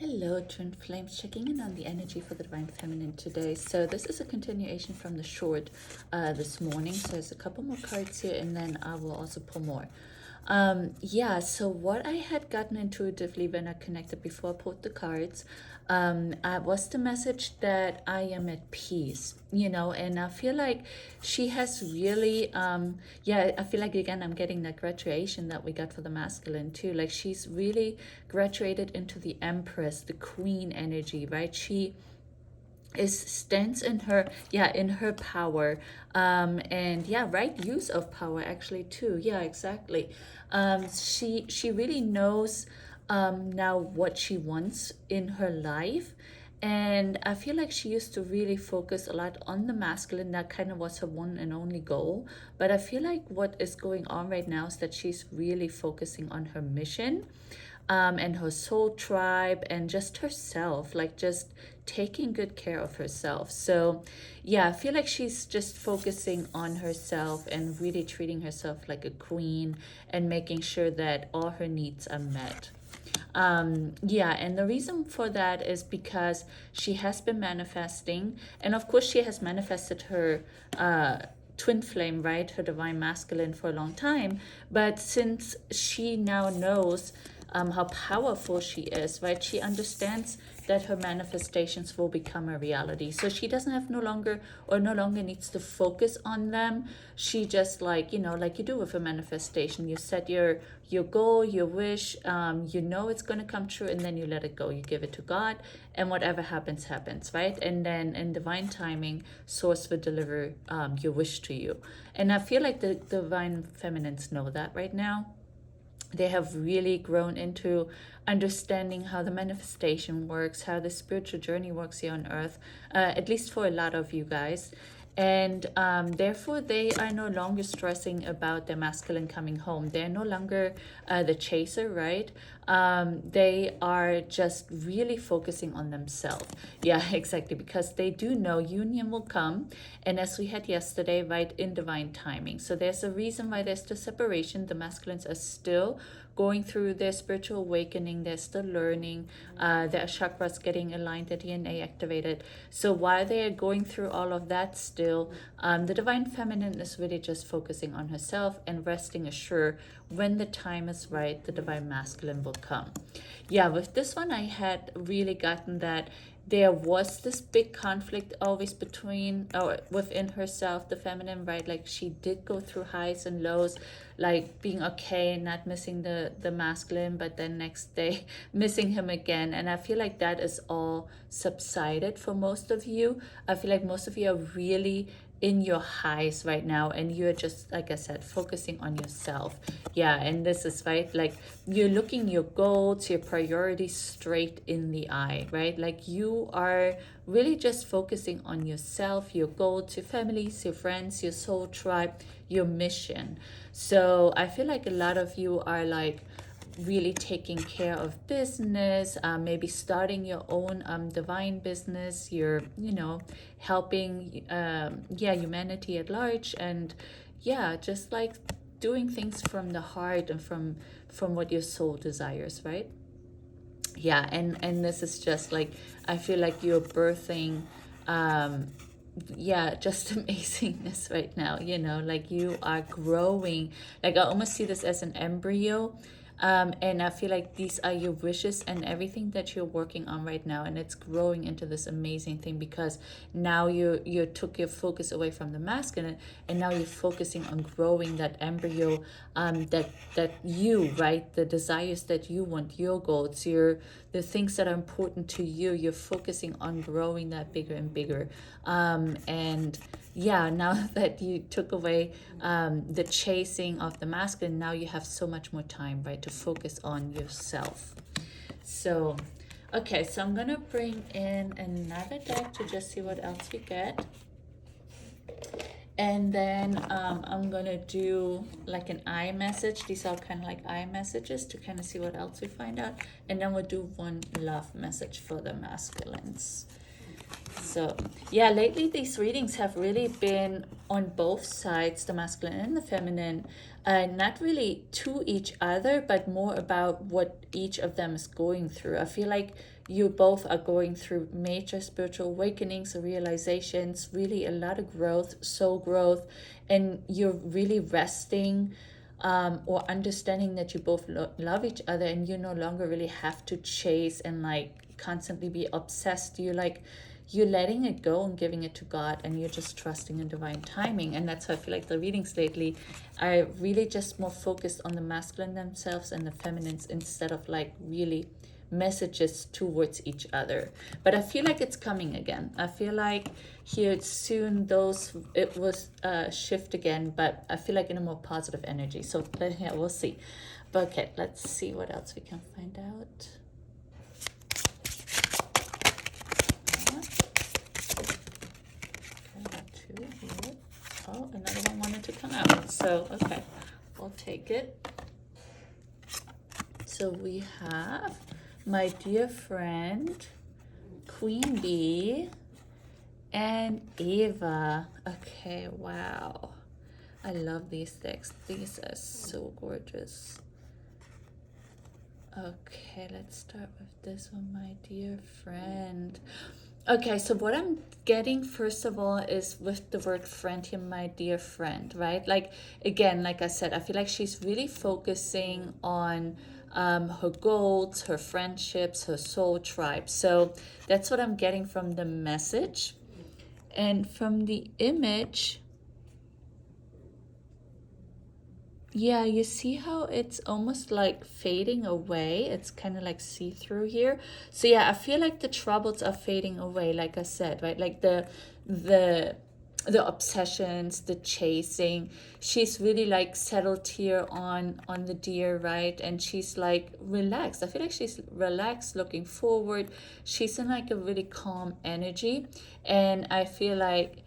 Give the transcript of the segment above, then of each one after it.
Hello, twin flames, checking in on the energy for the divine feminine today. So this is a continuation from the short this morning. So there's a couple more cards here, and then I will also pull more. Yeah, so what I had gotten intuitively when I connected before I pulled the cards was the message that I am at peace, and I feel like she has really, I feel like, again, I'm getting that graduation that we got for the masculine too. Like, she's really graduated into the Empress, the Queen energy, right? She stands in her power, and right use of power actually too. Yeah, exactly. She really knows now what she wants in her life, and I feel like she used to really focus a lot on the masculine. That kind of was her one and only goal. But I feel like what is going on right now is that she's really focusing on her mission, and her soul tribe, and just herself, like just taking good care of herself. So yeah, I feel like she's just focusing on herself and really treating herself like a queen and making sure that all her needs are met. And the reason for that is because she has been manifesting, and of course she has manifested her twin flame, right, her divine masculine, for a long time. But since she now knows how powerful she is, right, she understands that her manifestations will become a reality. So she doesn't have no longer needs to focus on them. She just, like you do with a manifestation, you set your goal, your wish, it's going to come true, and then you let it go, you give it to God, and whatever happens, right? And then in divine timing, source will deliver your wish to you. And I feel like the divine feminines know that right now. They have really grown into understanding how the manifestation works, how the spiritual journey works here on earth, at least for a lot of you guys. And therefore, they are no longer stressing about their masculine coming home. They're no longer the chaser, right? They are just really focusing on themselves. Yeah, exactly, because they do know union will come. And as we had yesterday, right, in divine timing. So there's a reason why there's the separation. The masculines are still going through their spiritual awakening. They're still learning, their chakras getting aligned, their DNA activated. So while they are going through all of that still, the divine feminine is really just focusing on herself and resting assured when the time is right, the divine masculine will come. Yeah, with this one, I had really gotten that there was this big conflict always between or within herself, the feminine, right? Like, she did go through highs and lows, like being okay, not missing the masculine, but then next day missing him again. And I feel like that is all subsided for most of you. I feel like most of you are really in your highs right now, and you're just, like I said, focusing on yourself. Yeah, and this is right, like, you're looking your goals, your priorities straight in the eye, right? Like, you are really just focusing on yourself, your goals, your families, your friends, your soul tribe, your mission. So I feel like a lot of you are like really taking care of business, maybe starting your own divine business. You're helping humanity at large, and just like doing things from the heart and from what your soul desires, right? And this is just like, I feel like you're birthing just amazingness right now. Like, you are growing. Like, I almost see this as an embryo, and I feel like these are your wishes and everything that you're working on right now, and it's growing into this amazing thing, because now you took your focus away from the masculine, and now you're focusing on growing that embryo, that you, right, the desires that you want, your goals, the things that are important to you. You're focusing on growing that bigger and bigger. Now that you took away the chasing of the masculine, now you have so much more time, right, to focus on yourself. So, okay, so I'm gonna bring in another deck to just see what else we get. And then I'm gonna do like an I message. These are kind of like I messages to kind of see what else we find out. And then we'll do one love message for the masculines. So yeah, lately these readings have really been on both sides, the masculine and the feminine, not really to each other, but more about what each of them is going through. I feel like you both are going through major spiritual awakenings or realizations, really a lot of growth, soul growth, and you're really resting or understanding that you both love each other, and you no longer really have to chase and like constantly be obsessed. You're letting it go and giving it to God, and you're just trusting in divine timing. And that's how I feel like the readings lately are really just more focused on the masculine themselves and the feminines, instead of like really messages towards each other. But I feel like it's coming again. I feel like here soon it will shift again, but I feel like in a more positive energy. So yeah, we'll see. But okay, let's see what else we can find out. Oh, another one wanted to come out. So, okay, we'll take it. So we have my dear friend, Queen Bee, and Eva. Okay, wow. I love these decks. These are so gorgeous. Okay, let's start with this one, my dear friend. Okay, so what I'm getting first of all is with the word friend here, my dear friend, right? Like, again, like I said, I feel like she's really focusing on her goals, her friendships, her soul tribe. So that's what I'm getting from the message. And from the image, yeah, you see how it's almost like fading away. It's kind of like see-through here. So yeah, I feel like the troubles are fading away, like I said, right? Like the obsessions, the chasing. She's really like settled here on the deer, right? And she's like relaxed. I feel like she's relaxed, looking forward. She's in like a really calm energy. And I feel like,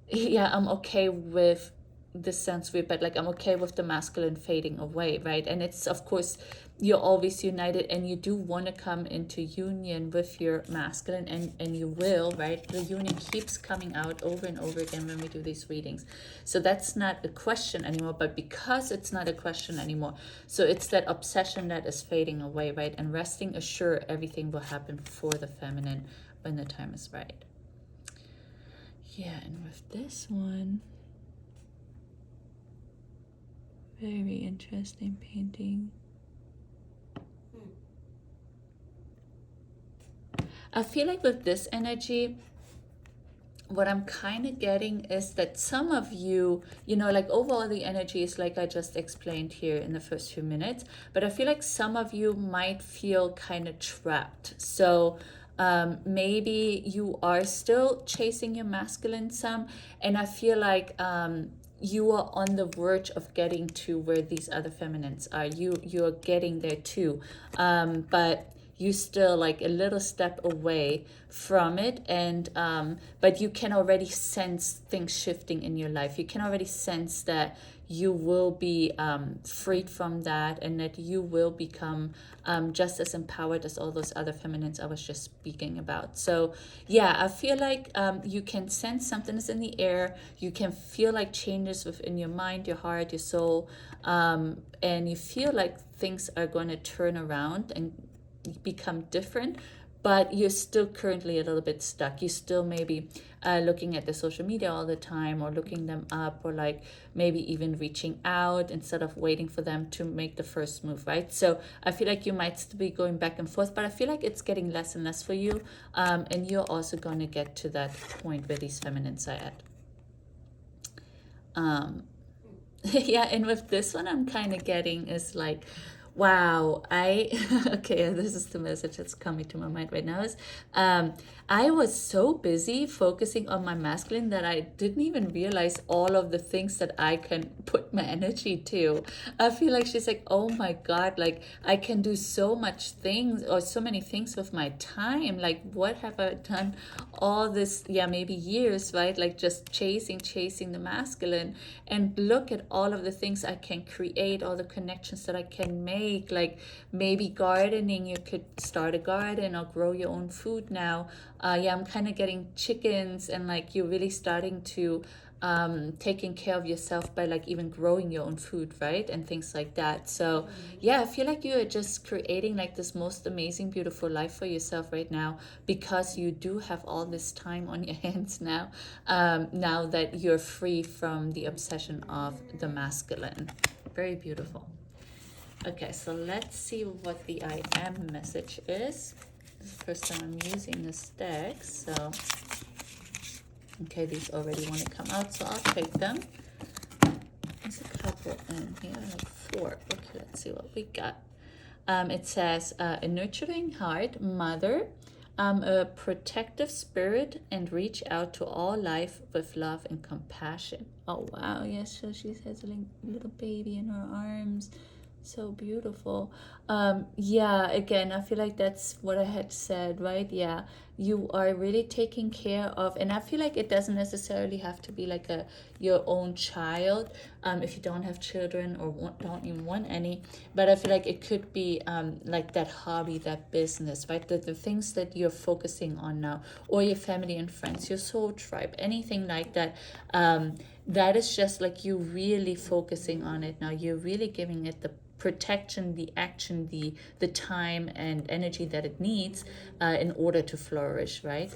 yeah, I'm okay with, this sounds weird, but like I'm okay with the masculine fading away, right? And it's, of course, you're always united, and you do want to come into union with your masculine, and you will, right? The union keeps coming out over and over again when we do these readings. So that's not a question anymore. But because it's not a question anymore, so it's that obsession that is fading away, right? And resting assured, everything will happen for the feminine when the time is right. Yeah, and with this one, very interesting painting. I feel like with this energy, what I'm kind of getting is that some of you, like overall the energy is like I just explained here in the first few minutes, but I feel like some of you might feel kind of trapped. So maybe you are still chasing your masculine some, and I feel like you are on the verge of getting to where these other feminines are. You're getting there too, but you still like a little step away from it, and but you can already sense things shifting in your life. You can already sense that you will be freed from that, and that you will become just as empowered as all those other feminines I was just speaking about. So yeah, I feel like you can sense something is in the air. You can feel like changes within your mind, your heart, your soul, and you feel like things are going to turn around and become different, but you're still currently a little bit stuck. You still maybe looking at the social media all the time, or looking them up, or like maybe even reaching out instead of waiting for them to make the first move, right? So I feel like you might still be going back and forth, but I feel like it's getting less and less for you, and you're also going to get to that point where these feminines are at. Yeah, and with this one I'm kind of getting is like, wow, okay, this is the message that's coming to my mind right now, is I was so busy focusing on my masculine that I didn't even realize all of the things that I can put my energy to. I feel like she's like, oh my God, like I can do so much things, or so many things with my time. Like, what have I done all this, yeah, maybe years, right? Like just chasing the masculine, and look at all of the things I can create, all the connections that I can make, make, like maybe gardening. You could start a garden or grow your own food now. Yeah, I'm kind of getting chickens, and like you're really starting to taking care of yourself by like even growing your own food, right, and things like that. So yeah, I feel like you are just creating like this most amazing beautiful life for yourself right now, because you do have all this time on your hands now, now that you're free from the obsession of the masculine. Very beautiful. Okay, so let's see what the I am message is. This is the first time I'm using this deck, so okay, these already want to come out, so I'll take them. There's a couple in here, like 4. Okay, let's see what we got. It says, a nurturing heart, mother, a protective spirit, and reach out to all life with love and compassion. Oh, wow. Yes, so she has a little baby in her arms. So beautiful. Yeah, again, I feel like that's what I had said, right? Yeah, you are really taking care of, and I feel like it doesn't necessarily have to be like your own child, if you don't have children or don't even want any, but I feel like it could be like that hobby, that business, right? The things that you're focusing on now, or your family and friends, your soul tribe, anything like that. That is just like you really focusing on it now. You're really giving it the protection, the action, the time and energy that it needs in order to flourish, right?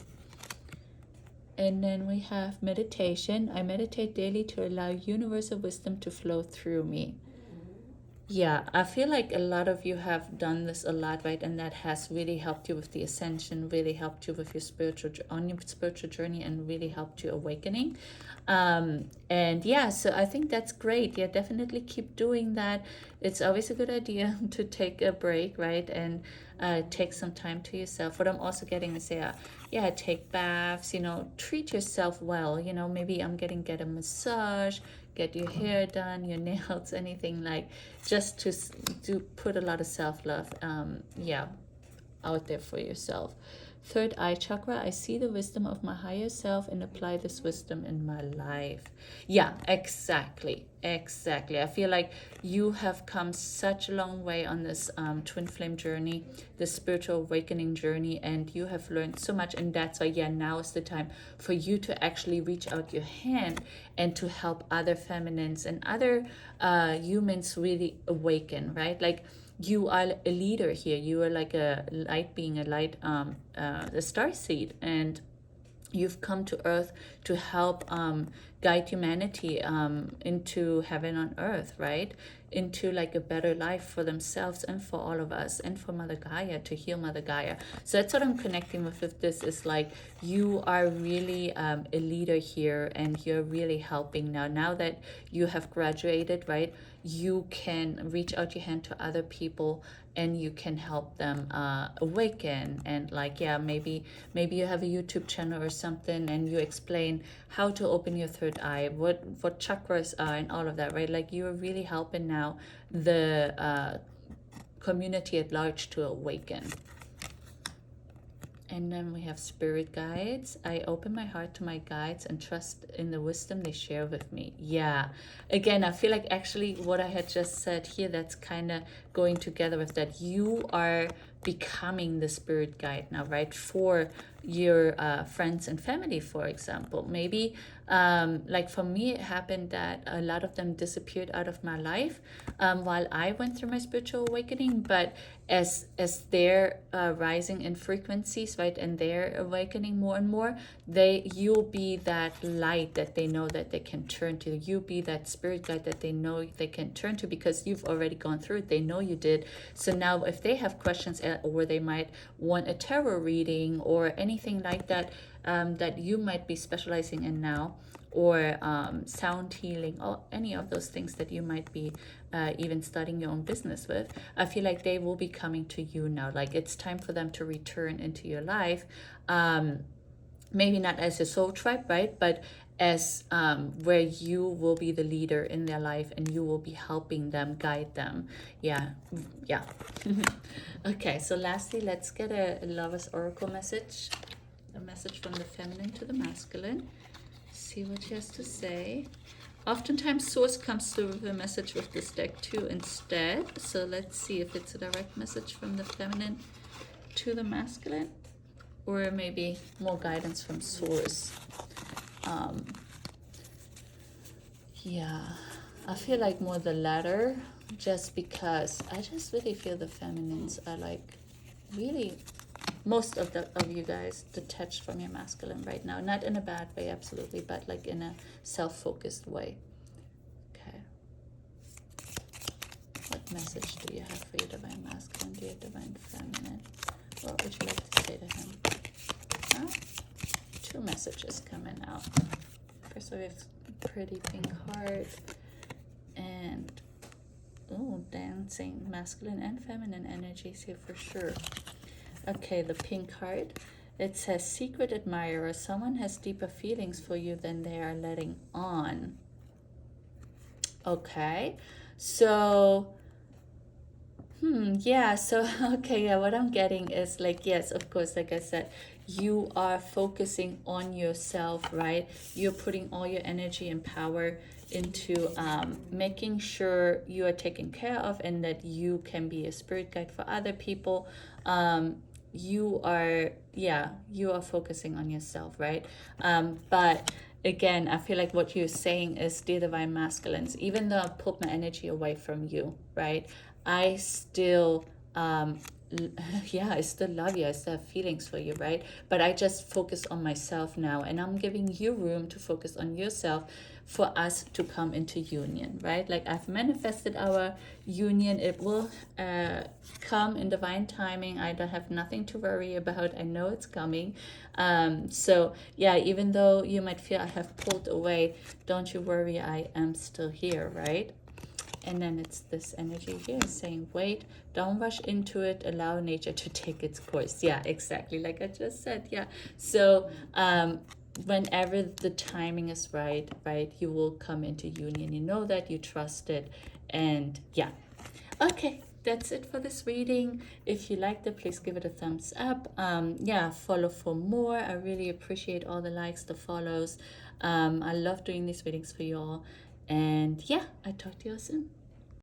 And then we have meditation. I meditate daily to allow universal wisdom to flow through me. Yeah, I feel like a lot of you have done this a lot, right? And that has really helped you with the ascension, really helped you with your spiritual journey, and really helped you awakening. And yeah, so I think that's great. Yeah, definitely keep doing that. It's always a good idea to take a break, right? And take some time to yourself. What I'm also getting is, yeah, take baths, treat yourself well. Maybe get a massage, get your hair done, your nails, anything, like just to put a lot of self-love, yeah, out there for yourself. Third eye chakra, I see the wisdom of my higher self and apply this wisdom in my life. Yeah, exactly. I feel like you have come such a long way on this twin flame journey, this spiritual awakening journey, and you have learned so much. And that's why, yeah, now is the time for you to actually reach out your hand and to help other feminines and other humans really awaken, right? Like, you are a leader here. You are like a light being, a star seed, and you've come to earth to help guide humanity into heaven on earth, right? Into like a better life for themselves and for all of us, and for Mother Gaia, to heal Mother Gaia. So that's what I'm connecting with this, is like you are really a leader here, and you're really helping now that you have graduated, right? You can reach out your hand to other people, and you can help them awaken. And like, yeah, maybe you have a YouTube channel or something, and you explain how to open your third eye, what chakras are, and all of that, right? Like, you're really helping now the community at large to awaken. And then we have spirit guides. I open my heart to my guides and trust in the wisdom they share with me. Yeah. Again, I feel like actually what I had just said here, that's kind of going together with that. You are becoming the spirit guide now, right? For your friends and family, for example. Maybe like for me, it happened that a lot of them disappeared out of my life while I went through my spiritual awakening. But as they're rising in frequencies, right, and they're awakening more and more, you'll be that light that they know that they can turn to. You'll be that spirit guide that they know they can turn to, because you've already gone through it. They know you did. So now if they have questions, or they might want a tarot reading or anything like that, that you might be specializing in now, or sound healing, or any of those things that you might be even starting your own business with, I feel like they will be coming to you now. Like, it's time for them to return into your life, maybe not as a soul tribe, right, but as where you will be the leader in their life, and you will be helping them, guide them. Yeah. Okay, so lastly, let's get a Lover's Oracle message, a message from the feminine to the masculine. See what she has to say. Oftentimes source comes through with a message with this deck too instead. So let's see if it's a direct message from the feminine to the masculine, or maybe more guidance from source. Yeah, I feel like more the latter, just because I just really feel the feminines are like really, most of you guys detached from your masculine right now. Not in a bad way, absolutely, but like in a self-focused way. Okay. What message do you have for your divine masculine, dear divine feminine? What would you like to say to him? Huh? Two messages coming out. First we have pretty pink heart and dancing masculine and feminine energies here for sure. Okay, the pink heart, it says secret admirer. Someone has deeper feelings for you than they are letting on. Okay, so yeah, so okay, yeah, what I'm getting is like, yes, of course, like I said, you are focusing on yourself, right? You're putting all your energy and power into making sure you are taken care of and that you can be a spirit guide for other people. You are focusing on yourself, right? But again, I feel like what you're saying is, dear divine masculines, even though I pulled my energy away from you, right, I still I still love you, I still have feelings for you, right? But I just focus on myself now, and I'm giving you room to focus on yourself for us to come into union, right? Like I've manifested our union. It will come in divine timing. I don't have nothing to worry about. I know it's coming. So yeah, even though you might feel I have pulled away, don't you worry, I am still here, right? And then it's this energy here saying, wait, don't rush into it, allow nature to take its course. Yeah, exactly, like I just said. Yeah, so whenever the timing is right, you will come into union. You know that, you trust it, and yeah. Okay, that's it for this reading. If you liked it, please give it a thumbs up. Yeah, follow for more. I really appreciate all the likes, the follows. I love doing these readings for you all. And yeah, I'll talk to you all soon.